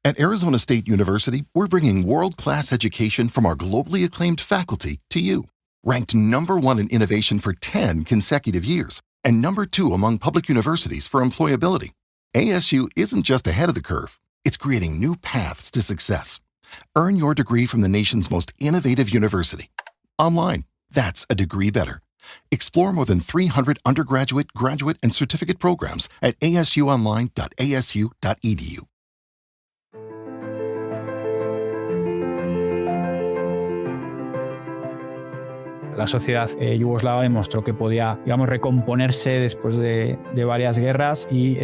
At Arizona State University, we're bringing world-class education from our globally acclaimed faculty to you. Ranked #1 in innovation for 10 consecutive years and #2 among public universities for employability, ASU isn't just ahead of the curve, it's creating new paths to success. Earn your degree from the nation's most innovative university. Online, that's a degree better. Explore more than 300 undergraduate, graduate, and certificate programs at asuonline.asu.edu. La sociedad yugoslava demostró que podía, digamos, recomponerse después de varias guerras y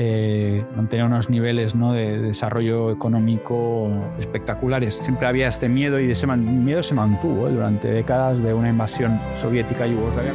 mantener unos niveles, ¿no?, de desarrollo económico espectaculares. Siempre había este miedo y ese miedo se mantuvo durante décadas de una invasión soviética a Yugoslavia.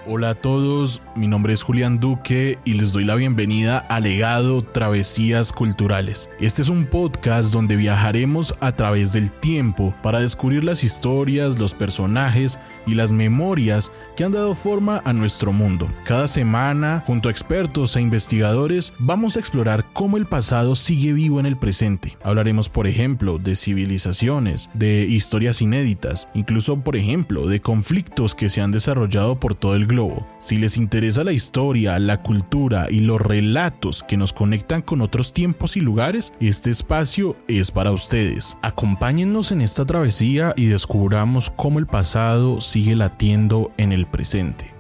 Hola a todos, mi nombre es Julián Duque y les doy la bienvenida a Legado Travesías Culturales. Este es un podcast donde viajaremos a través del tiempo para descubrir las historias, los personajes y las memorias que han dado forma a nuestro mundo. Cada semana, junto a expertos e investigadores, vamos a explorar cómo el pasado sigue vivo en el presente. Hablaremos, por ejemplo, de civilizaciones, de historias inéditas, incluso, por ejemplo, de conflictos que se han desarrollado por todo el globo. Si les interesa la historia, la cultura y los relatos que nos conectan con otros tiempos y lugares, este espacio es para ustedes. Acompáñennos en esta travesía y descubramos cómo el pasado sigue latiendo en el presente.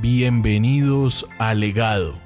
Bienvenidos a Legado.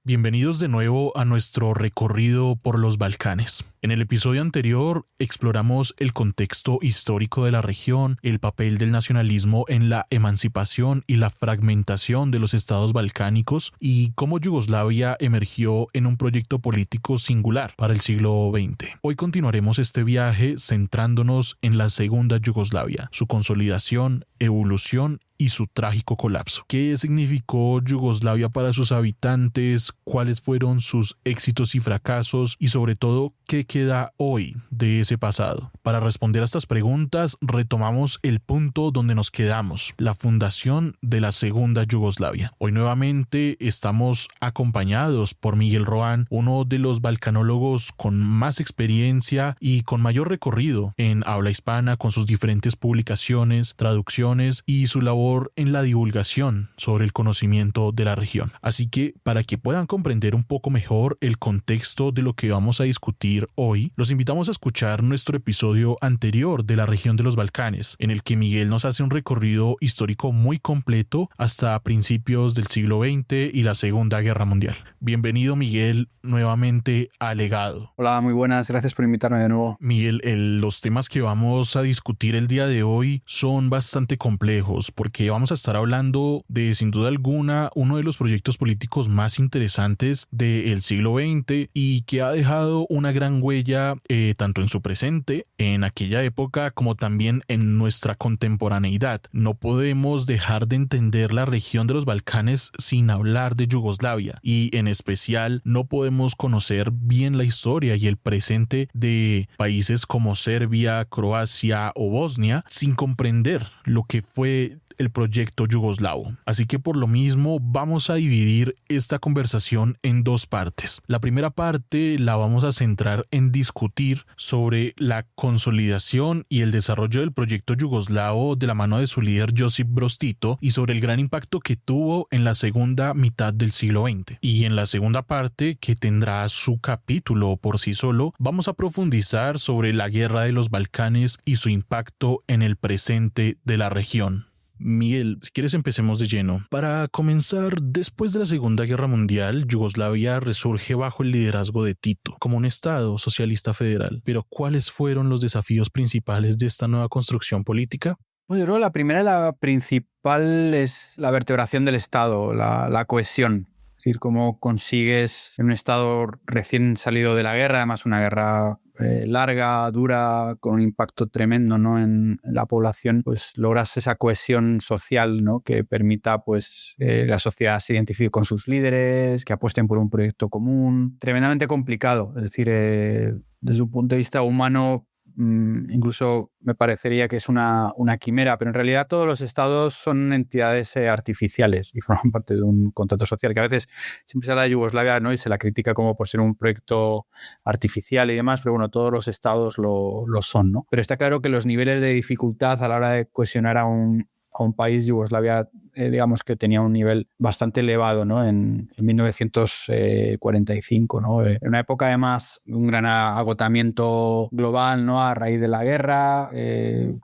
Bienvenidos de nuevo a nuestro recorrido por los Balcanes. En el episodio anterior exploramos el contexto histórico de la región, el papel del nacionalismo en la emancipación y la fragmentación de los estados balcánicos y cómo Yugoslavia emergió en un proyecto político singular para el siglo XX. Hoy continuaremos este viaje centrándonos en la segunda Yugoslavia, su consolidación, evolución y su trágico colapso. ¿Qué significó Yugoslavia para sus habitantes? ¿Cuáles fueron sus éxitos y fracasos? Y sobre todo, ¿qué queda hoy de ese pasado? Para responder a estas preguntas, retomamos el punto donde nos quedamos, la fundación de la segunda Yugoslavia. Hoy nuevamente estamos acompañados por Miguel Roan, uno de los balcanólogos con más experiencia y con mayor recorrido en habla hispana, con sus diferentes publicaciones, traducciones y su labor en la divulgación sobre el conocimiento de la región. Así que, para que puedan comprender un poco mejor el contexto de lo que vamos a discutir hoy, los invitamos a escuchar nuestro episodio anterior de la región de los Balcanes, en el que Miguel nos hace un recorrido histórico muy completo hasta principios del siglo XX y la Segunda Guerra Mundial. Bienvenido, Miguel, nuevamente a Legado. Hola, muy buenas, gracias por invitarme de nuevo. Miguel, los temas que vamos a discutir el día de hoy son bastante complejos porque vamos a estar hablando de, sin duda alguna, uno de los proyectos políticos más interesantes del siglo XX y que ha dejado una gran huella tanto en su presente, en aquella época, como también en nuestra contemporaneidad. No podemos dejar de entender la región de los Balcanes sin hablar de Yugoslavia y, en especial, no podemos conocer bien la historia y el presente de países como Serbia, Croacia o Bosnia sin comprender lo que fue el proyecto yugoslavo. Así que por lo mismo vamos a dividir esta conversación en dos partes. La primera parte la vamos a centrar en discutir sobre la consolidación y el desarrollo del proyecto yugoslavo de la mano de su líder Josip Broz Tito y sobre el gran impacto que tuvo en la segunda mitad del siglo XX. Y en la segunda parte, que tendrá su capítulo por sí solo, vamos a profundizar sobre la guerra de los Balcanes y su impacto en el presente de la región. Miguel, si quieres empecemos de lleno. Para comenzar, después de la Segunda Guerra Mundial, Yugoslavia resurge bajo el liderazgo de Tito, como un estado socialista federal. Pero, ¿cuáles fueron los desafíos principales de esta nueva construcción política? Bueno, yo creo que la primera y la principal es la vertebración del Estado, la cohesión. Es decir, cómo consigues en un Estado recién salido de la guerra, además una guerra larga, dura, con un impacto tremendo, ¿no?, en la población, pues logras esa cohesión social, ¿no?, que permita pues la sociedad se identifique con sus líderes, que apuesten por un proyecto común. Tremendamente complicado, es decir, desde un punto de vista humano incluso me parecería que es una quimera, pero en realidad todos los estados son entidades artificiales y forman parte de un contrato social, que a veces siempre se habla de Yugoslavia, ¿no? Y se la critica como por ser un proyecto artificial y demás, pero bueno, todos los estados lo son, ¿no? Pero está claro que los niveles de dificultad a la hora de cohesionar a un país, Yugoslavia, digamos que tenía un nivel bastante elevado, ¿no? En 1945, ¿no? En una época además de un gran agotamiento global, ¿no? A raíz de la guerra,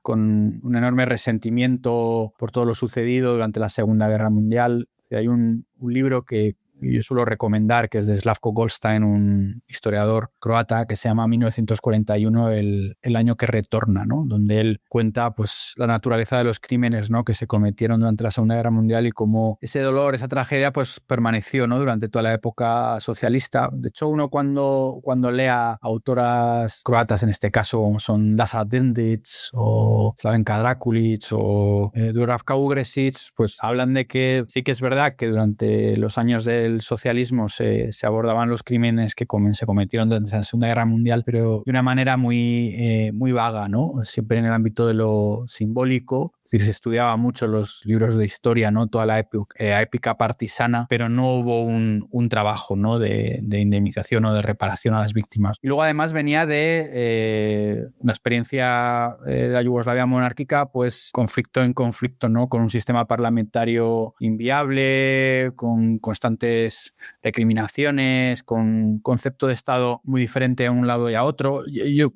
con un enorme resentimiento por todo lo sucedido durante la Segunda Guerra Mundial. Hay un libro que yo suelo recomendar, que es de Slavko Goldstein, un historiador croata, que se llama 1941, el año que retorna, ¿no? Donde él cuenta pues, la naturaleza de los crímenes, ¿no? Que se cometieron durante la Segunda Guerra Mundial y cómo ese dolor, esa tragedia pues, permaneció, ¿no? Durante toda la época socialista. De hecho, uno cuando lea autoras croatas, en este caso son Dasa Dendic o Slavenka Drakulic o Dubravka Ugresic, pues hablan de que sí que es verdad que durante los años del socialismo se abordaban los crímenes que se cometieron durante la Segunda Guerra Mundial, pero de una manera muy vaga, ¿no? Siempre en el ámbito de lo simbólico. Es decir, se estudiaba mucho los libros de historia, ¿no? Toda la épica partisana, pero no hubo un trabajo, ¿no? de indemnización o de reparación a las víctimas. Y luego además venía de una experiencia de la Yugoslavia monárquica, pues conflicto en conflicto, ¿no? Con un sistema parlamentario inviable, con constantes recriminaciones, con un concepto de Estado muy diferente a un lado y a otro. Yo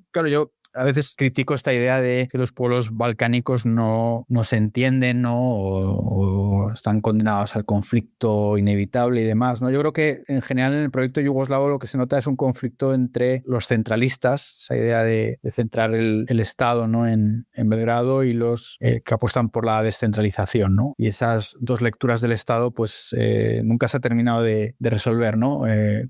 a veces critico esta idea de que los pueblos balcánicos no se entienden, ¿no? O están condenados al conflicto inevitable y demás, ¿no? Yo creo que en general en el proyecto yugoslavo lo que se nota es un conflicto entre los centralistas, esa idea de centrar el Estado, ¿no? en Belgrado, y los que apuestan por la descentralización, ¿no? Y esas dos lecturas del Estado pues nunca se ha terminado de resolver, ¿no?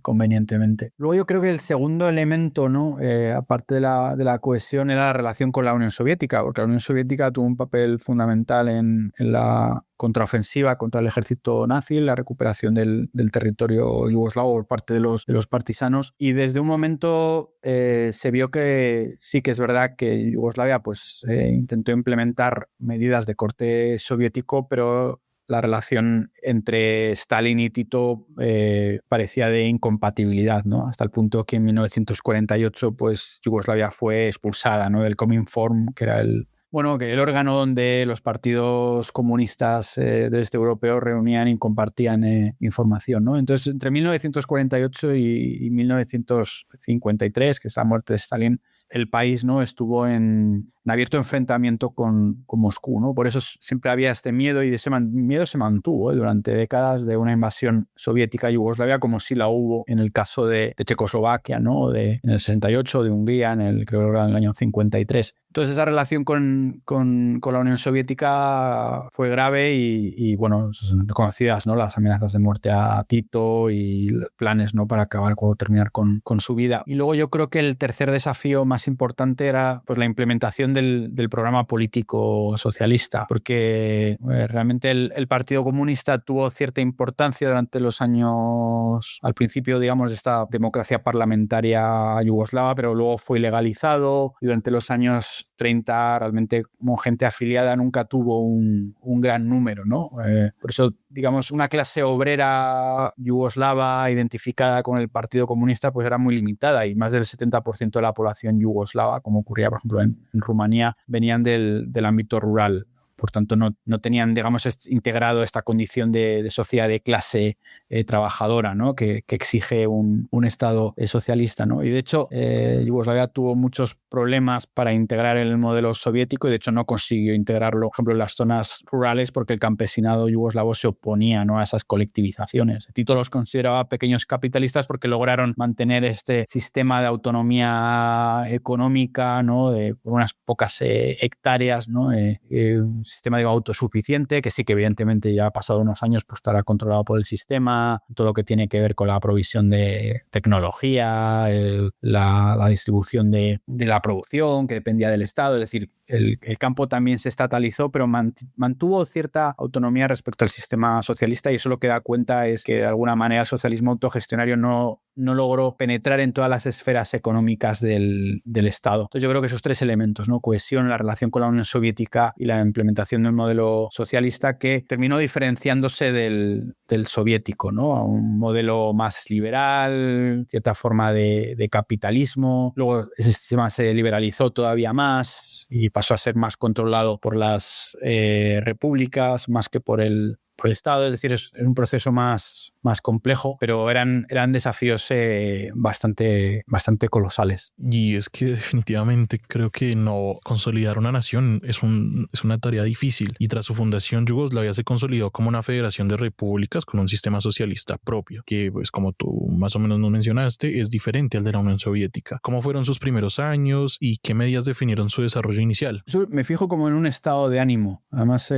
Convenientemente. Luego yo creo que el segundo elemento, ¿no? Aparte de la cohesión, era la relación con la Unión Soviética, porque la Unión Soviética tuvo un papel fundamental en la contraofensiva contra el ejército nazi, la recuperación del territorio yugoslavo por parte de los partisanos, y desde un momento se vio que sí que es verdad que Yugoslavia pues, intentó implementar medidas de corte soviético, pero la relación entre Stalin y Tito parecía de incompatibilidad, ¿no? Hasta el punto que en 1948 pues, Yugoslavia fue expulsada, ¿no? del Cominform, que era el órgano donde los partidos comunistas del este europeo reunían y compartían información, ¿no? Entonces, entre 1948 y 1953, que es la muerte de Stalin, el país, ¿no? estuvo en abierto enfrentamiento con Moscú, ¿no? Por eso siempre había este miedo, y ese miedo se mantuvo durante décadas de una invasión soviética a Yugoslavia, como sí la hubo en el caso de Checoslovaquia, ¿no? En el 68, de Hungría, creo que era en el año 53. Entonces esa relación con la Unión Soviética fue grave y bueno, son conocidas, ¿no? Las amenazas de muerte a Tito y planes, ¿no? para acabar o terminar con su vida. Y luego yo creo que el tercer desafío más importante era pues, la implementación del programa político socialista, porque realmente el Partido Comunista tuvo cierta importancia durante los años, al principio, digamos, de esta democracia parlamentaria yugoslava, pero luego fue ilegalizado, y durante los años 30 realmente como gente afiliada nunca tuvo un gran número, ¿no? Por eso, digamos, una clase obrera yugoslava identificada con el Partido Comunista pues era muy limitada, y más del 70% de la población yugoslava, como ocurría por ejemplo en Rumanía, venían del ámbito rural. Por tanto, no tenían, digamos, integrado esta condición de sociedad de clase trabajadora, ¿no? que exige un Estado socialista, ¿no? Y de hecho, Yugoslavia tuvo muchos problemas para integrar el modelo soviético, y de hecho no consiguió integrarlo, por ejemplo, en las zonas rurales, porque el campesinado yugoslavo se oponía, ¿no? a esas colectivizaciones. Tito los consideraba pequeños capitalistas porque lograron mantener este sistema de autonomía económica, ¿no? de unas pocas hectáreas, ¿no? Sistema autosuficiente, que sí que evidentemente ya ha pasado unos años pues estará controlado por el sistema, todo lo que tiene que ver con la provisión de tecnología, la distribución de la producción, que dependía del Estado, es decir, el campo también se estatalizó, pero mantuvo cierta autonomía respecto al sistema socialista, y eso lo que da cuenta es que de alguna manera el socialismo autogestionario no no logró penetrar en todas las esferas económicas del Estado. Entonces yo creo que esos tres elementos, ¿no? Cohesión, la relación con la Unión Soviética y la implementación del modelo socialista, que terminó diferenciándose del soviético, ¿no? A un modelo más liberal, cierta forma de capitalismo. Luego ese sistema se liberalizó todavía más y pasó a ser más controlado por las repúblicas más que por el Estado. Es decir, es un proceso más complejo, pero eran desafíos bastante colosales. Y es que definitivamente creo que no consolidar una nación es una tarea difícil, y tras su fundación Yugoslavia se consolidó como una federación de repúblicas con un sistema socialista propio, que pues como tú más o menos nos mencionaste es diferente al de la Unión Soviética. ¿Cómo fueron sus primeros años y qué medidas definieron su desarrollo inicial? Eso me fijo como en un estado de ánimo, además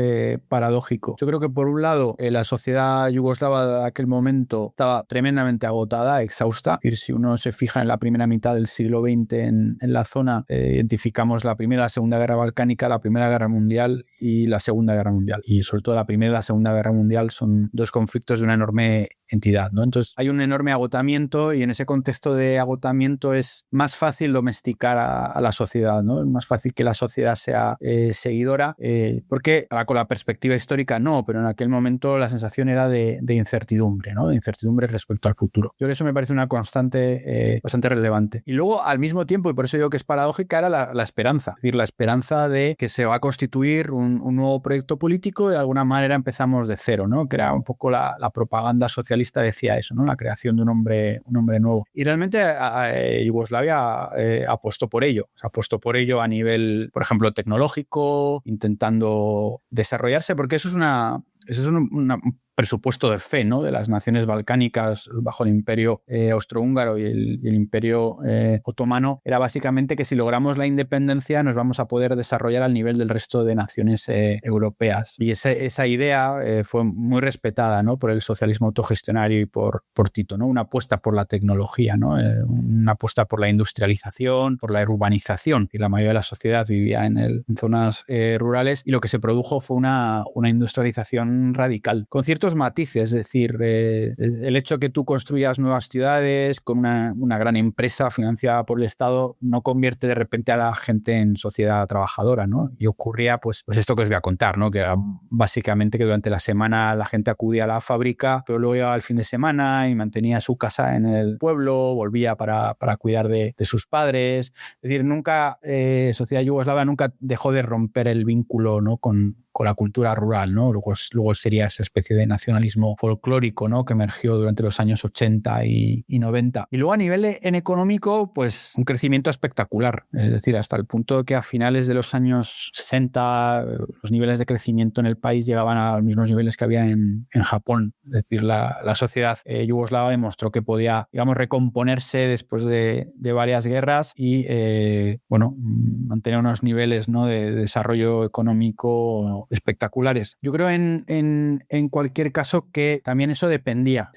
paradójico. Yo creo que por un lado la sociedad yugoslava de aquel momento estaba tremendamente agotada, exhausta. Es decir, si uno se fija en la primera mitad del siglo XX en la zona, identificamos la Primera y la Segunda Guerra Balcánica, la Primera Guerra Mundial y la Segunda Guerra Mundial. Y sobre todo la Primera y la Segunda Guerra Mundial son dos conflictos de una enorme entidad, ¿no? Entonces hay un enorme agotamiento, y en ese contexto de agotamiento es más fácil domesticar a la sociedad, ¿no? Es más fácil que la sociedad sea seguidora, porque ahora con la perspectiva histórica no, pero en aquel momento la sensación era de incertidumbre, ¿no? De incertidumbre respecto al futuro. Yo creo que eso me parece una constante bastante relevante. Y luego, al mismo tiempo, y por eso digo que es paradójica, era la esperanza. Es decir, la esperanza de que se va a constituir un nuevo proyecto político y de alguna manera empezamos de cero, ¿no? Que era un poco la propaganda socialista decía eso, ¿no? La creación de un hombre nuevo. Y realmente Yugoslavia apostó por ello. O sea, apostó por ello a nivel, por ejemplo, tecnológico, intentando desarrollarse, porque eso es un presupuesto de fe, ¿no? De las naciones balcánicas bajo el imperio austrohúngaro y el imperio otomano. Era básicamente que si logramos la independencia nos vamos a poder desarrollar al nivel del resto de naciones europeas. Y esa idea fue muy respetada, ¿no? Por el socialismo autogestionario y por Tito, ¿no? Una apuesta por la tecnología, ¿no? Una apuesta por la industrialización, por la urbanización. Y la mayoría de la sociedad vivía en zonas rurales, y lo que se produjo fue una industrialización radical, con ciertos matices. Es decir, el hecho de que tú construyas nuevas ciudades con una gran empresa financiada por el Estado no convierte de repente a la gente en sociedad trabajadora, ¿no? Y ocurría pues esto que os voy a contar, ¿no? Que era básicamente que durante la semana la gente acudía a la fábrica, pero luego llegaba el fin de semana y mantenía su casa en el pueblo, volvía para cuidar de sus padres. Es decir, nunca, sociedad yugoslava nunca dejó de romper el vínculo, ¿no? con la cultura rural, ¿no? Luego sería esa especie de nacionalismo folclórico, ¿no? Que emergió durante los años 80 y 90. Y luego a nivel económico, pues un crecimiento espectacular. Es decir, hasta el punto de que a finales de los años 60 los niveles de crecimiento en el país llegaban a los mismos niveles que había en Japón. Es decir, la sociedad yugoslava demostró que podía, digamos, recomponerse después de varias guerras y, mantener unos niveles, ¿no? de desarrollo económico espectaculares. Yo creo en cualquier caso que también eso dependía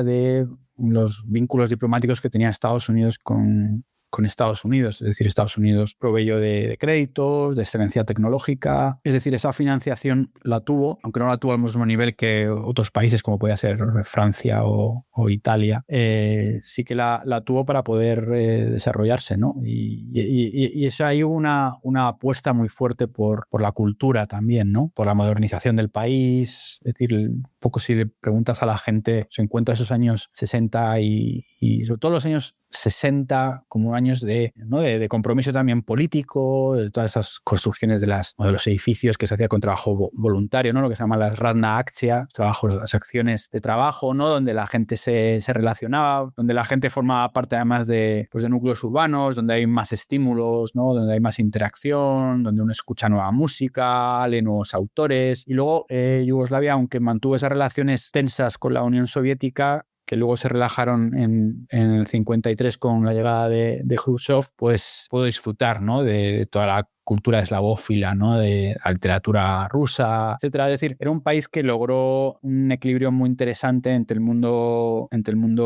de los vínculos diplomáticos que tenía Estados Unidos con Estados Unidos. Es decir, Estados Unidos proveyó de créditos, de excelencia tecnológica. Es decir, esa financiación la tuvo, aunque no la tuvo al mismo nivel que otros países como podía ser Francia o Italia. Sí que la tuvo para poder desarrollarse, ¿no? Y eso ahí hubo una apuesta muy fuerte por la cultura también, ¿no? Por la modernización del país. Es decir, un poco si le preguntas a la gente, se encuentra esos años 60 y sobre todo los años 60 como años de compromiso también político, de todas esas construcciones de los edificios que se hacía con trabajo voluntario, ¿no? Lo que se llama las radna akcija, las acciones de trabajo, ¿no? Donde la gente se relacionaba, donde la gente formaba parte además de núcleos urbanos, donde hay más estímulos, ¿no? Donde hay más interacción, donde uno escucha nueva música, lee nuevos autores. Y luego Yugoslavia, aunque mantuvo esas relaciones tensas con la Unión Soviética, que luego se relajaron en el 53 con la llegada de Khrushchev, pues pudo disfrutar, ¿no? de toda la cultura eslavófila, ¿no? De la literatura rusa, etcétera. Es decir, era un país que logró un equilibrio muy interesante entre el mundo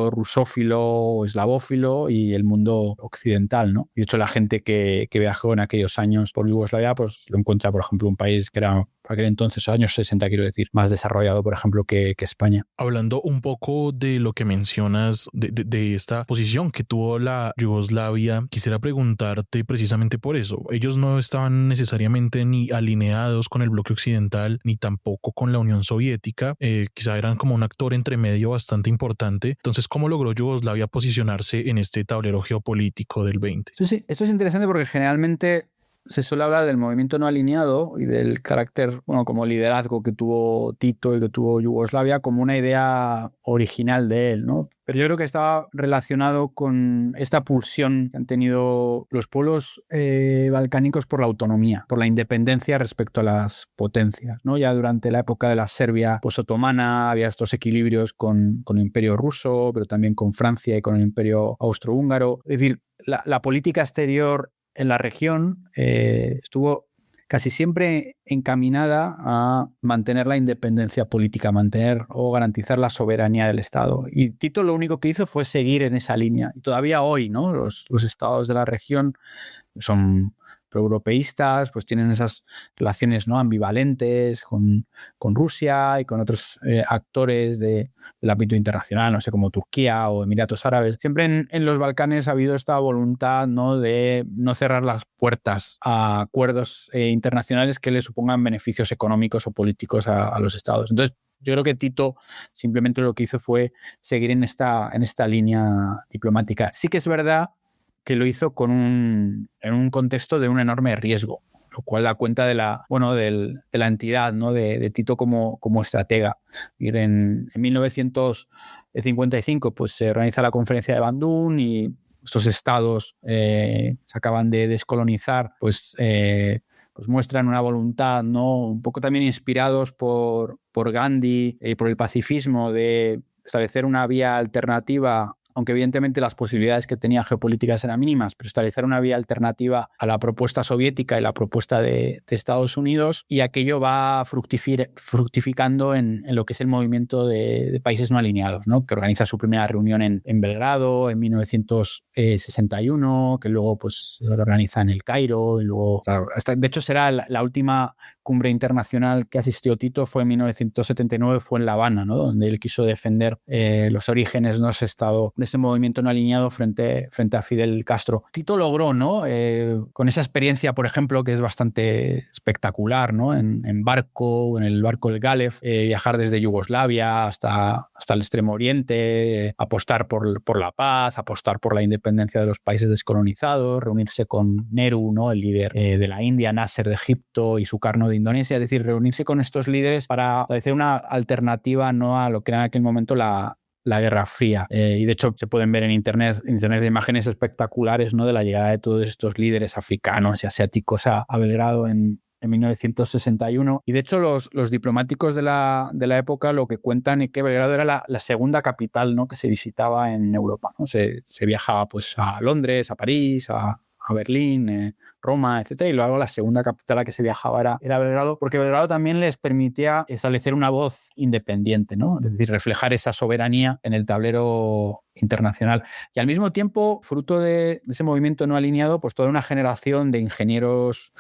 rusófilo o eslavófilo y el mundo occidental, ¿no? Y de hecho, la gente que viajó en aquellos años por Yugoslavia, pues lo encuentra, por ejemplo, un país que era, para aquel entonces, años 60, quiero decir, más desarrollado, por ejemplo, que España. Hablando un poco de lo que mencionas, de esta posición que tuvo la Yugoslavia, quisiera preguntarte precisamente por eso. Ellos no estaban necesariamente ni alineados con el bloque occidental, ni tampoco con la Unión Soviética. Quizá eran como un actor entre medio bastante importante. Entonces, ¿cómo logró Yugoslavia posicionarse en este tablero geopolítico del 20? Sí, esto es interesante porque generalmente se suele hablar del movimiento no alineado y del carácter, bueno, como liderazgo que tuvo Tito y que tuvo Yugoslavia como una idea original de él, ¿no? Pero yo creo que estaba relacionado con esta pulsión que han tenido los pueblos balcánicos por la autonomía, por la independencia respecto a las potencias, ¿no? Ya durante la época de la Serbia otomana había estos equilibrios con el Imperio ruso, pero también con Francia y con el Imperio austrohúngaro. Es decir, la política exterior en la región estuvo casi siempre encaminada a mantener la independencia política, mantener o garantizar la soberanía del Estado. Y Tito lo único que hizo fue seguir en esa línea. Y todavía hoy, ¿no? Los estados de la región son proeuropeístas, pues tienen esas relaciones, ¿no? ambivalentes con Rusia y con otros actores del ámbito internacional, no sé, como Turquía o Emiratos Árabes. Siempre en los Balcanes ha habido esta voluntad, ¿no? de no cerrar las puertas a acuerdos internacionales que le supongan beneficios económicos o políticos a los estados. Entonces, yo creo que Tito simplemente lo que hizo fue seguir en esta línea diplomática. Sí que es verdad que lo hizo en un contexto de un enorme riesgo, lo cual da cuenta de la entidad, ¿no? de Tito como estratega. En 1955 pues, se organiza la conferencia de Bandung y estos estados se acaban de descolonizar, pues muestran una voluntad, ¿no? un poco también inspirados por Gandhi y por el pacifismo, de establecer una vía alternativa, aunque evidentemente las posibilidades que tenía geopolíticas eran mínimas, pero establecer una vía alternativa a la propuesta soviética y la propuesta de Estados Unidos, y aquello va fructificando en lo que es el movimiento de países no alineados, ¿no? que organiza su primera reunión en Belgrado en 1961, que luego pues, se organiza en el Cairo, y luego, de hecho será la última cumbre internacional que asistió Tito, fue en 1979, fue en La Habana, ¿no? donde él quiso defender los orígenes, ¿no? ese movimiento no alineado frente a Fidel Castro. Tito logró, ¿no? Con esa experiencia, por ejemplo, que es bastante espectacular, ¿no? en barco, en el barco del Galef, viajar desde Yugoslavia hasta el Extremo Oriente, apostar por la paz, apostar por la independencia de los países descolonizados, reunirse con Nehru, ¿no? el líder de la India, Nasser de Egipto y Sukarno de Indonesia, es decir, reunirse con estos líderes para establecer una alternativa, ¿no? a lo que era en aquel momento la Guerra Fría. Y de hecho se pueden ver en internet de imágenes espectaculares, ¿no? de la llegada de todos estos líderes africanos y asiáticos a Belgrado en 1961. Y de hecho los diplomáticos de la época lo que cuentan es que Belgrado era la segunda capital, ¿no? que se visitaba en Europa, ¿no? Se viajaba pues, a Londres, a París, a Berlín, Roma, etcétera, y luego la segunda capital a la que se viajaba era Belgrado, porque Belgrado también les permitía establecer una voz independiente, ¿no? Es decir, reflejar esa soberanía en el tablero internacional. Y al mismo tiempo, fruto de ese movimiento no alineado, pues toda una generación de ingenieros,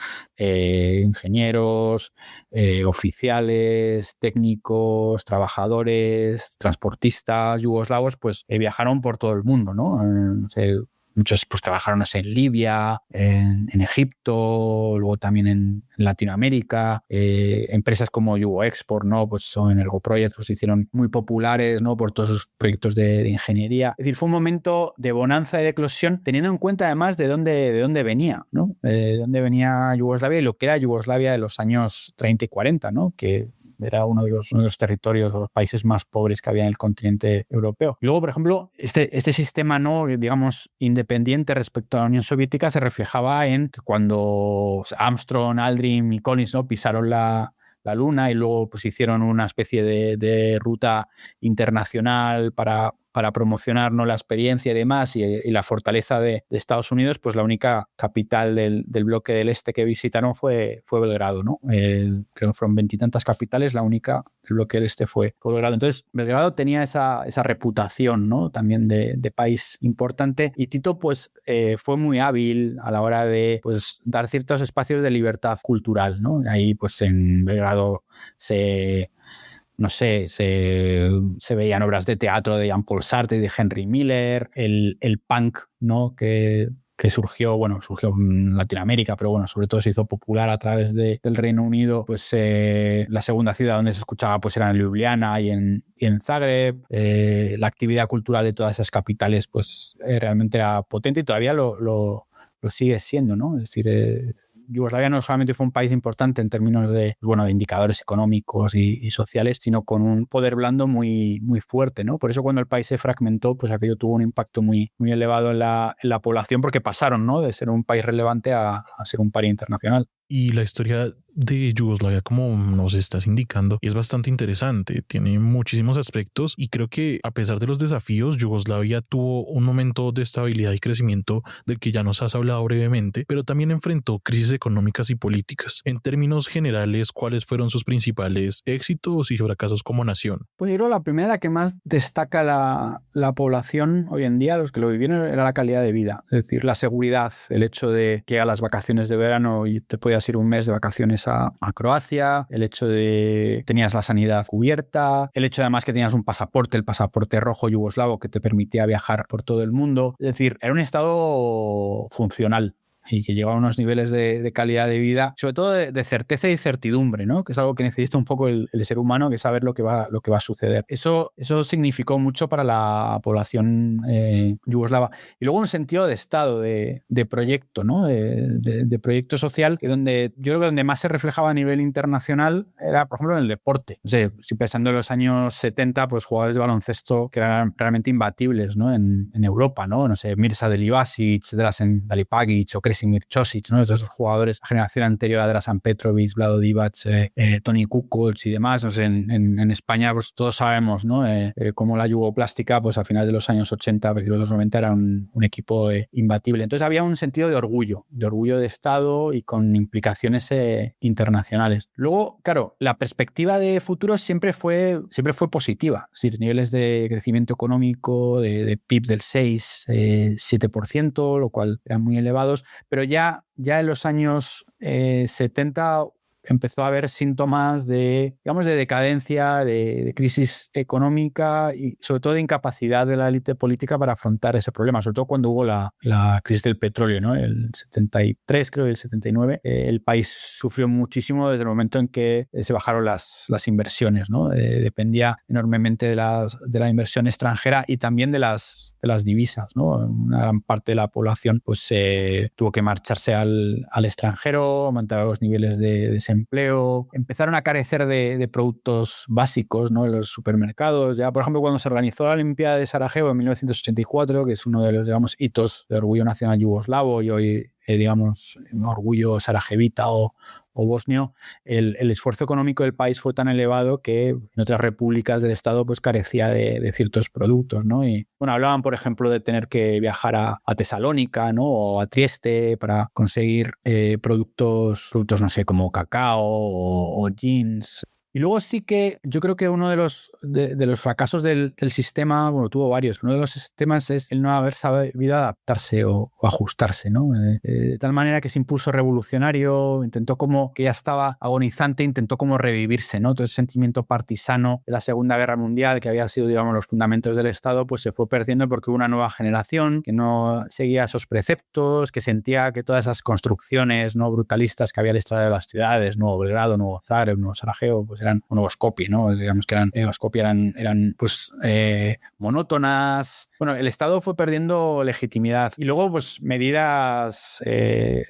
oficiales, técnicos, trabajadores, transportistas yugoslavos, pues viajaron por todo el mundo, ¿no? Muchos pues trabajaron en Libia, en Egipto, luego también en Latinoamérica. Empresas como Yugoexport, ¿no? Pues o Energo Project pues, se hicieron muy populares, ¿no? por todos sus proyectos de ingeniería. Es decir, fue un momento de bonanza y de eclosión, teniendo en cuenta además de dónde venía, ¿no? De dónde venía Yugoslavia y lo que era Yugoslavia de los años 30 y 40, ¿no? que era uno de los territorios o los países más pobres que había en el continente europeo. Y luego, por ejemplo, este sistema, ¿no? digamos, independiente respecto a la Unión Soviética se reflejaba en que cuando Armstrong, Aldrin y Collins, ¿no? pisaron la Luna y luego pues, hicieron una especie de ruta internacional para para promocionar, ¿no?, la experiencia y demás y la fortaleza de Estados Unidos, pues la única capital del bloque del este que visitaron fue Belgrado, ¿no? Creo que fueron 20 y tantas capitales, la única del bloque del este fue Belgrado. Entonces, Belgrado tenía esa reputación, ¿no?, también de país importante, y Tito pues fue muy hábil a la hora de pues dar ciertos espacios de libertad cultural, ¿no? Ahí pues en Belgrado se veían obras de teatro de Jean-Paul Sartre y de Henry Miller, el punk, ¿no?, que surgió en Latinoamérica, pero bueno, sobre todo se hizo popular a través del Reino Unido. Pues la segunda ciudad donde se escuchaba pues era en Ljubljana y en Zagreb. La actividad cultural de todas esas capitales pues realmente era potente y todavía lo sigue siendo, ¿no? Es decir, Yugoslavia no solamente fue un país importante en términos de indicadores económicos y sociales, sino con un poder blando muy, muy fuerte, ¿no? Por eso cuando el país se fragmentó, pues aquello tuvo un impacto muy, muy elevado en la población, porque pasaron, ¿no?, de ser un país relevante a ser un país internacional. Y la historia de Yugoslavia, como nos estás indicando, es bastante interesante, tiene muchísimos aspectos y creo que a pesar de los desafíos, Yugoslavia tuvo un momento de estabilidad y crecimiento del que ya nos has hablado brevemente, pero también enfrentó crisis económicas y políticas. En términos generales, ¿cuáles fueron sus principales éxitos y fracasos como nación? Pues yo creo que la primera que más destaca la población hoy en día, los que lo vivieron, era la calidad de vida. Es decir, la seguridad, el hecho de que a las vacaciones de verano y te podías ir un mes de vacaciones a Croacia, el hecho de tenías la sanidad cubierta, el hecho además que tenías un pasaporte, el pasaporte rojo yugoslavo que te permitía viajar por todo el mundo. Es decir, era un estado funcional y que lleva a unos niveles de calidad de vida, sobre todo de certeza y certidumbre, ¿no?, que es algo que necesita un poco el ser humano, que es saber lo que va a suceder. Eso significó mucho para la población yugoslava. Y luego un sentido de Estado, de proyecto, ¿no?, de proyecto social, que yo creo que donde más se reflejaba a nivel internacional era, por ejemplo, en el deporte. No sé, si pensando en los años 70, pues jugadores de baloncesto que eran realmente imbatibles, ¿no?, en Europa, ¿no? No sé, Mirza Delibasic, Drazen Dalipagic o Kresimir Ćosić, ¿no?, esos jugadores, la generación anterior a Dražan Petrović, Vlado Divac, Toni Kukoc y demás. No sé, en España pues todos sabemos, ¿no?, cómo la Yugoplástica pues a finales de los años 80, a principios de los 90 era un equipo imbatible. Entonces había un sentido de orgullo de Estado y con implicaciones internacionales. Luego, claro, la perspectiva de futuro siempre fue positiva. Es decir, niveles de crecimiento económico, de PIB del 6-7%, lo cual eran muy elevados. Pero ya en los años 70 empezó a haber síntomas de decadencia, de crisis económica y sobre todo de incapacidad de la élite política para afrontar ese problema, sobre todo cuando hubo la crisis del petróleo, ¿no?, el 73, creo, y el 79. El país sufrió muchísimo desde el momento en que se bajaron las inversiones, ¿no? Dependía enormemente de la inversión extranjera y también de las divisas, ¿no? Una gran parte de la población pues tuvo que marcharse al extranjero, aumentar los niveles de desempleo, empezaron a carecer de productos básicos, ¿no?, en los supermercados. Ya, por ejemplo, cuando se organizó la Olimpiada de Sarajevo en 1984, que es uno de los, hitos de orgullo nacional yugoslavo y hoy, orgullo sarajevita o bosnio, el esfuerzo económico del país fue tan elevado que en otras repúblicas del Estado pues carecía de ciertos productos, ¿no? Y hablaban, por ejemplo, de tener que viajar a Tesalónica, ¿no?, o a Trieste para conseguir productos, no sé, como cacao o jeans. Y luego sí que yo creo que uno de los fracasos del sistema, tuvo varios, pero uno de los sistemas es el no haber sabido adaptarse o ajustarse, ¿no? De tal manera que ese impulso revolucionario intentó como, que ya estaba agonizante, intentó como revivirse, ¿no? Todo ese sentimiento partisano de la Segunda Guerra Mundial, que había sido, los fundamentos del Estado, pues se fue perdiendo porque hubo una nueva generación que no seguía esos preceptos, que sentía que todas esas construcciones no brutalistas que había al exterior de las ciudades, Nuevo Belgrado, Nuevo Zagreb, Nuevo Sarajevo, pues eran un nuevo Skopje, ¿no? Digamos que eran pues monótonas. El Estado fue perdiendo legitimidad y luego pues medidas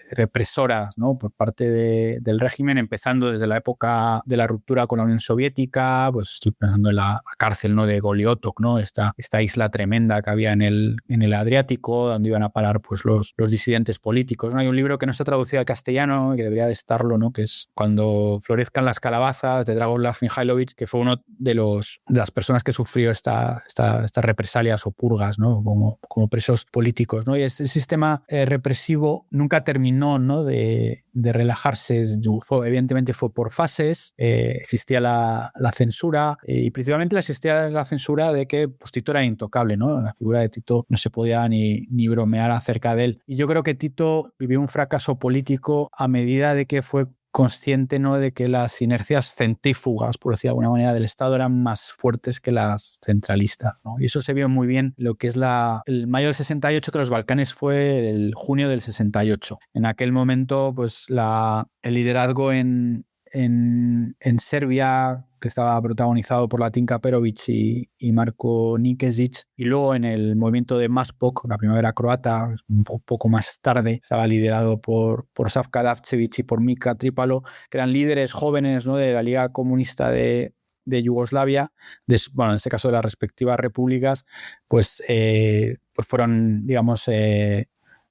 represoras, ¿no?, por parte del régimen, empezando desde la época de la ruptura con la Unión Soviética. Pues estoy pensando en la cárcel, ¿no?, de Goliotok, ¿no?, esta isla tremenda que había en el Adriático, donde iban a parar pues los disidentes políticos, ¿no? Hay un libro que no está traducido al castellano y que debería de estarlo, ¿no?, que es Cuando florezcan las calabazas, de Dragoslav Mihailović, que fue uno de las personas que sufrió estas represalias o purgas, ¿no? Como presos políticos, ¿no? Y este sistema represivo nunca terminó, ¿no? de relajarse. Evidentemente fue por fases. Existía la censura y principalmente existía la censura de que pues, Tito era intocable, ¿no? La figura de Tito no se podía ni bromear acerca de él. Y yo creo que Tito vivió un fracaso político a medida de que fue consciente, ¿no? de que las inercias centrífugas, por decir de alguna manera, del Estado eran más fuertes que las centralistas, ¿no? Y eso se vio muy bien lo que es el mayo del 68, que los Balcanes fue el junio del 68. En aquel momento, pues el liderazgo en Serbia, que estaba protagonizado por Latinka Perovic y Marko Nikezic, y luego en el movimiento de Maspok, la primavera croata, un poco más tarde, estaba liderado por Savka Davčević y por Mika Tripalo, que eran líderes jóvenes, ¿no? de la Liga Comunista de Yugoslavia, en este caso de las respectivas repúblicas, pues fueron, digamos,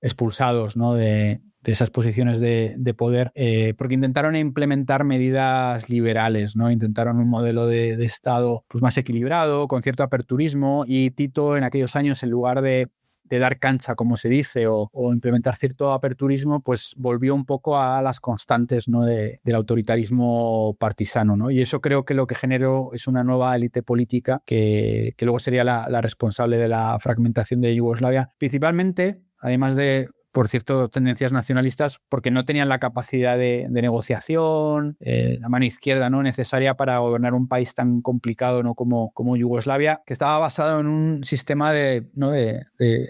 expulsados, ¿no? de esas posiciones de poder, porque intentaron implementar medidas liberales, ¿no? Intentaron un modelo de Estado pues, más equilibrado, con cierto aperturismo, y Tito en aquellos años, en lugar de dar cancha, como se dice, o implementar cierto aperturismo, pues volvió un poco a las constantes, ¿no? del autoritarismo partisano, ¿no? Y eso creo que lo que generó es una nueva élite política que luego sería la responsable de la fragmentación de Yugoslavia, principalmente, además de por cierto, tendencias nacionalistas, porque no tenían la capacidad de negociación, la mano izquierda, ¿no? necesaria para gobernar un país tan complicado, ¿no? como Yugoslavia, que estaba basado en un sistema de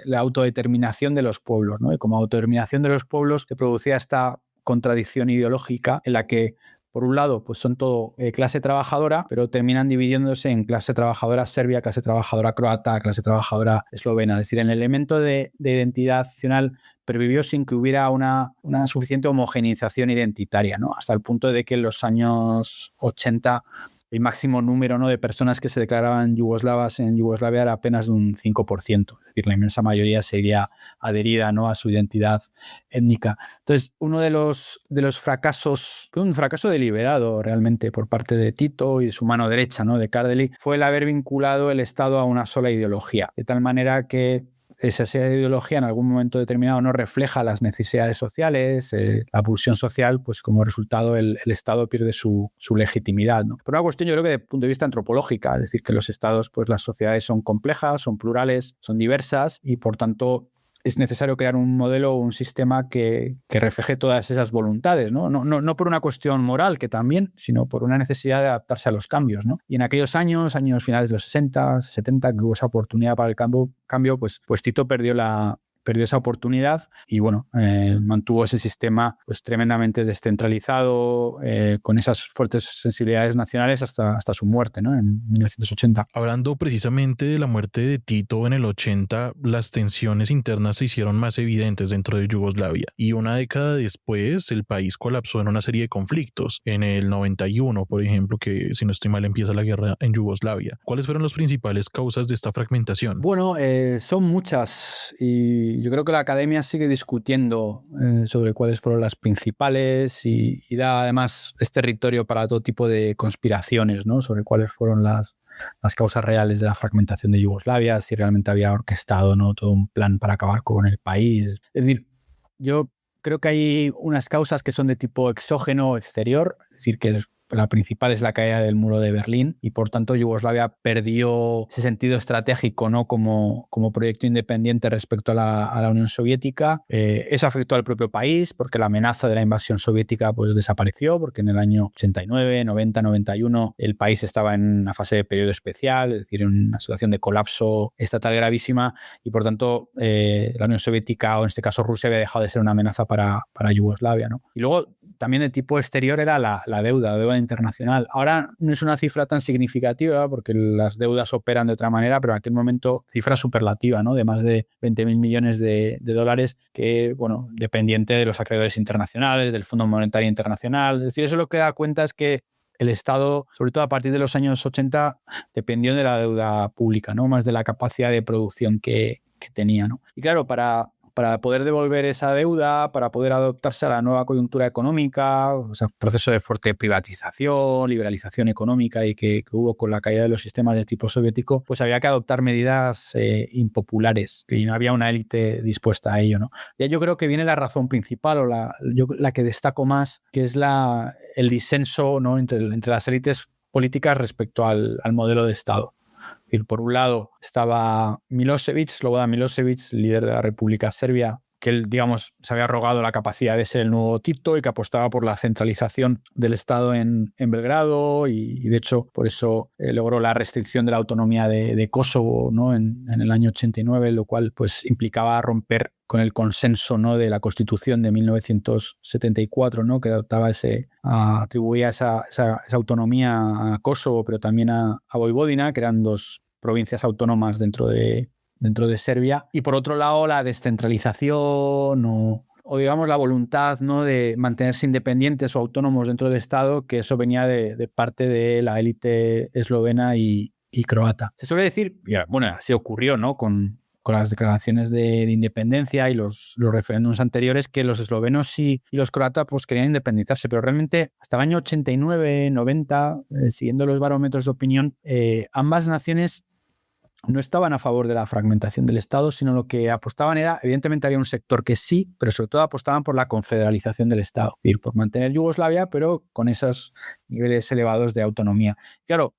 la autodeterminación de los pueblos, ¿no? Y como autodeterminación de los pueblos se producía esta contradicción ideológica en la que, por un lado, pues son todo clase trabajadora, pero terminan dividiéndose en clase trabajadora serbia, clase trabajadora croata, clase trabajadora eslovena. Es decir, el elemento de identidad nacional pervivió sin que hubiera una suficiente homogeneización identitaria, ¿no? Hasta el punto de que en los años 80 el máximo número, ¿no? de personas que se declaraban yugoslavas en Yugoslavia era apenas de un 5%. Es decir, la inmensa mayoría seguía adherida, ¿no? a su identidad étnica. Entonces, uno de los fracasos, un fracaso deliberado realmente por parte de Tito y de su mano derecha, ¿no? de Kardelic, fue el haber vinculado el Estado a una sola ideología, de tal manera que esa ideología en algún momento determinado no refleja las necesidades sociales, la pulsión social, pues como resultado el Estado pierde su legitimidad, ¿no? Por una cuestión, yo creo que desde el punto de vista antropológica, es decir, que los Estados, pues las sociedades son complejas, son plurales, son diversas y por tanto es necesario crear un modelo o un sistema que refleje todas esas voluntades, ¿no? No por una cuestión moral, que también, sino por una necesidad de adaptarse a los cambios, ¿no? Y en aquellos años finales de los 60, 70, que hubo esa oportunidad para el cambio, pues Tito perdió esa oportunidad y bueno, mantuvo ese sistema pues tremendamente descentralizado, con esas fuertes sensibilidades nacionales hasta su muerte, ¿no? en 1980. Hablando precisamente de la muerte de Tito en el 80, las tensiones internas se hicieron más evidentes dentro de Yugoslavia y una década después el país colapsó en una serie de conflictos. En el 91, por ejemplo, que si no estoy mal empieza la guerra en Yugoslavia. ¿Cuáles fueron las principales causas de esta fragmentación? Bueno, son muchas y yo creo que la academia sigue discutiendo sobre cuáles fueron las principales y da además territorio para todo tipo de conspiraciones, ¿no? Sobre cuáles fueron las causas reales de la fragmentación de Yugoslavia, si realmente había orquestado, ¿no? todo un plan para acabar con el país. Es decir, yo creo que hay unas causas que son de tipo exógeno o exterior, es decir, que la principal es la caída del muro de Berlín y por tanto Yugoslavia perdió ese sentido estratégico, ¿no? como proyecto independiente respecto a la Unión Soviética. Eso afectó al propio país porque la amenaza de la invasión soviética pues, desapareció, porque en el año 89, 90, 91 el país estaba en una fase de periodo especial, es decir, en una situación de colapso estatal gravísima y por tanto la Unión Soviética o en este caso Rusia había dejado de ser una amenaza para Yugoslavia, ¿no? Y luego también de tipo exterior era la deuda internacional. Ahora no es una cifra tan significativa porque las deudas operan de otra manera, pero en aquel momento cifra superlativa, ¿no? De más de 20.000 millones de dólares que, bueno, dependiente de los acreedores internacionales, del Fondo Monetario Internacional. Es decir, eso lo que da cuenta es que el Estado, sobre todo a partir de los años 80, dependió de la deuda pública, ¿no? Más de la capacidad de producción que tenía, ¿no? Y claro, para para poder devolver esa deuda, para poder adaptarse a la nueva coyuntura económica, o sea, proceso de fuerte privatización, liberalización económica y que hubo con la caída de los sistemas de tipo soviético, pues había que adoptar medidas impopulares, que no había una élite dispuesta a ello, ¿no? Ya yo creo que viene la razón principal, o la que destaco más, que es el disenso, ¿no?, entre las élites políticas respecto al modelo de Estado. Es decir, por un lado estaba Slobodan Milošević, líder de la República Serbia, que él, digamos, se había arrogado la capacidad de ser el nuevo Tito y que apostaba por la centralización del Estado en Belgrado y de hecho, por eso logró la restricción de la autonomía de Kosovo, ¿no?, en el año 89, lo cual pues implicaba romper con el consenso, ¿no?, de la Constitución de 1974, ¿no?, que atribuía esa autonomía a Kosovo, pero también a Vojvodina, que eran dos provincias autónomas dentro de Serbia. Y por otro lado, la descentralización o digamos la voluntad, ¿no?, de mantenerse independientes o autónomos dentro del Estado, que eso venía de parte de la élite eslovena y croata. Se suele decir, bueno, así ocurrió, ¿no?, con las declaraciones de independencia y los referéndums anteriores, que los eslovenos y los croatas pues querían independizarse, pero realmente hasta el año 89, 90, siguiendo los barómetros de opinión, ambas naciones no estaban a favor de la fragmentación del Estado, sino lo que apostaban era, evidentemente había un sector que sí, pero sobre todo apostaban por la confederalización del Estado, es decir, por mantener Yugoslavia, pero con esos niveles elevados de autonomía. Claro,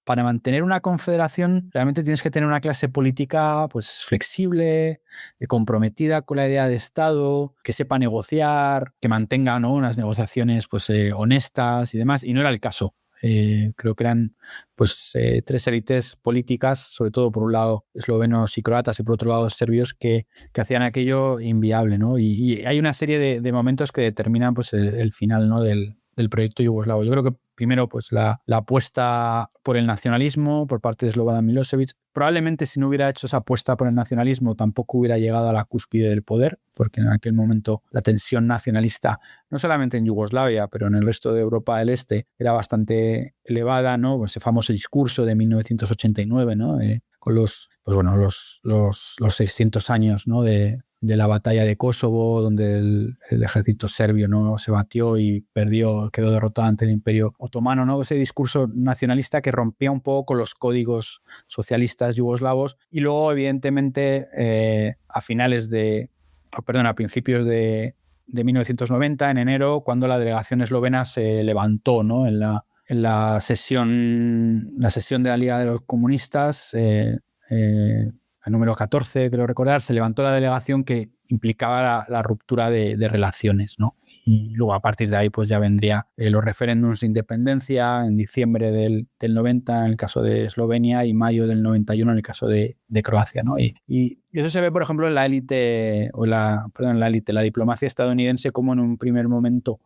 para mantener una confederación realmente tienes que tener una clase política pues flexible, comprometida con la idea de Estado, que sepa negociar, que mantenga, ¿no?, unas negociaciones pues honestas y demás, y no era el caso. Creo que eran pues tres élites políticas, sobre todo por un lado eslovenos y croatas y por otro lado serbios, que hacían aquello inviable, ¿no? Y hay una serie de momentos que determinan pues el final, ¿no?, del proyecto yugoslavo. Yo creo que primero pues la apuesta por el nacionalismo por parte de Slobodan Milošević. Probablemente si no hubiera hecho esa apuesta por el nacionalismo tampoco hubiera llegado a la cúspide del poder, porque en aquel momento la tensión nacionalista, no solamente en Yugoslavia, pero en el resto de Europa del Este, era bastante elevada, ¿no? Ese famoso discurso de 1989, ¿no? Con los 600 años, ¿no?, de la batalla de Kosovo, donde el ejército serbio, ¿no?, se batió y quedó derrotado ante el Imperio Otomano, ¿no? Ese discurso nacionalista que rompía un poco con los códigos socialistas yugoslavos. Y luego, evidentemente, a principios de 1990, en enero, cuando la delegación eslovena se levantó, ¿no?, en la sesión de la Liga de los Comunistas, el número 14, creo recordar, se levantó la delegación que implicaba la ruptura de relaciones, ¿no? Y luego a partir de ahí pues ya vendría los referéndums de independencia en diciembre del 90 en el caso de Eslovenia y mayo del 91 en el caso de Croacia, ¿no? Y eso se ve, por ejemplo, en la diplomacia estadounidense, como en un primer momento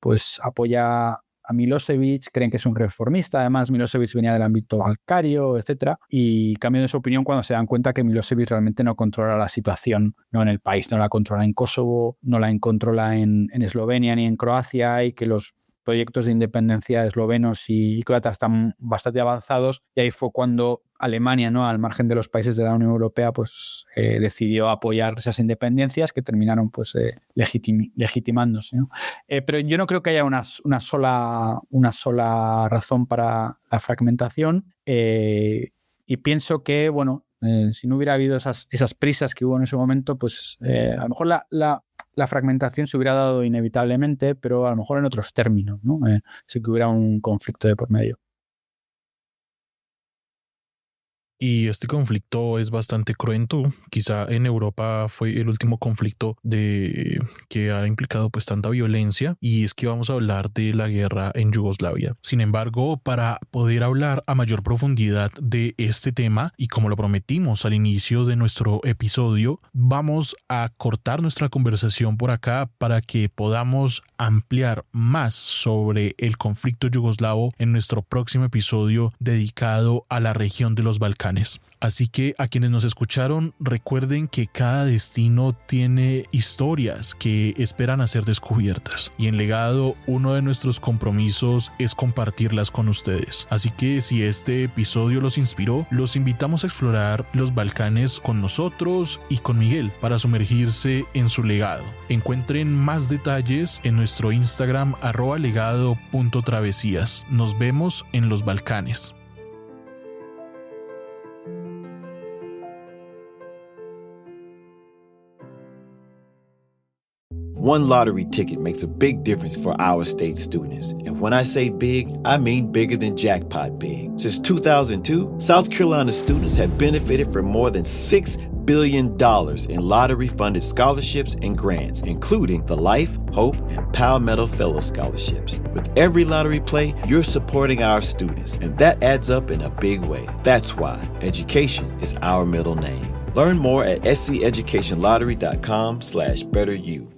pues apoya a Milošević, creen que es un reformista. Además, Milošević venía del ámbito bancario, etcétera, y cambian de su opinión cuando se dan cuenta que Milošević realmente no controla la situación, ¿no?, en el país, no la controla en Kosovo, no la controla en Eslovenia ni en Croacia, y que los proyectos de independencia eslovenos y croatas están bastante avanzados, y ahí fue cuando Alemania, ¿no?, al margen de los países de la Unión Europea, pues decidió apoyar esas independencias que terminaron pues legitimándose, ¿no? Pero yo no creo que haya una sola razón para la fragmentación, y pienso que, bueno, si no hubiera habido esas prisas que hubo en ese momento, pues a lo mejor la fragmentación se hubiera dado inevitablemente, pero a lo mejor en otros términos, ¿no? Sí que hubiera un conflicto de por medio. Y este conflicto es bastante cruento. Quizá en Europa fue el último conflicto que ha implicado pues tanta violencia, y es que vamos a hablar de la guerra en Yugoslavia. Sin embargo, para poder hablar a mayor profundidad de este tema, y como lo prometimos al inicio de nuestro episodio, vamos a cortar nuestra conversación por acá para que podamos ampliar más sobre el conflicto yugoslavo en nuestro próximo episodio dedicado a la región de los Balcanes. Balcanes. Así que a quienes nos escucharon, recuerden que cada destino tiene historias que esperan a ser descubiertas. Y en Legado, uno de nuestros compromisos es compartirlas con ustedes. Así que si este episodio los inspiró, los invitamos a explorar los Balcanes con nosotros y con Miguel para sumergirse en su legado. Encuentren más detalles en nuestro Instagram @legado.travesías. Nos vemos en los Balcanes. One lottery ticket makes a big difference for our state students. And when I say big, I mean bigger than jackpot big. Since 2002, South Carolina students have benefited from more than $6 billion in lottery-funded scholarships and grants, including the Life, Hope, and Palmetto Fellow Scholarships. With every lottery play, you're supporting our students, and that adds up in a big way. That's why education is our middle name. Learn more at sceducationlottery.com/betteryou.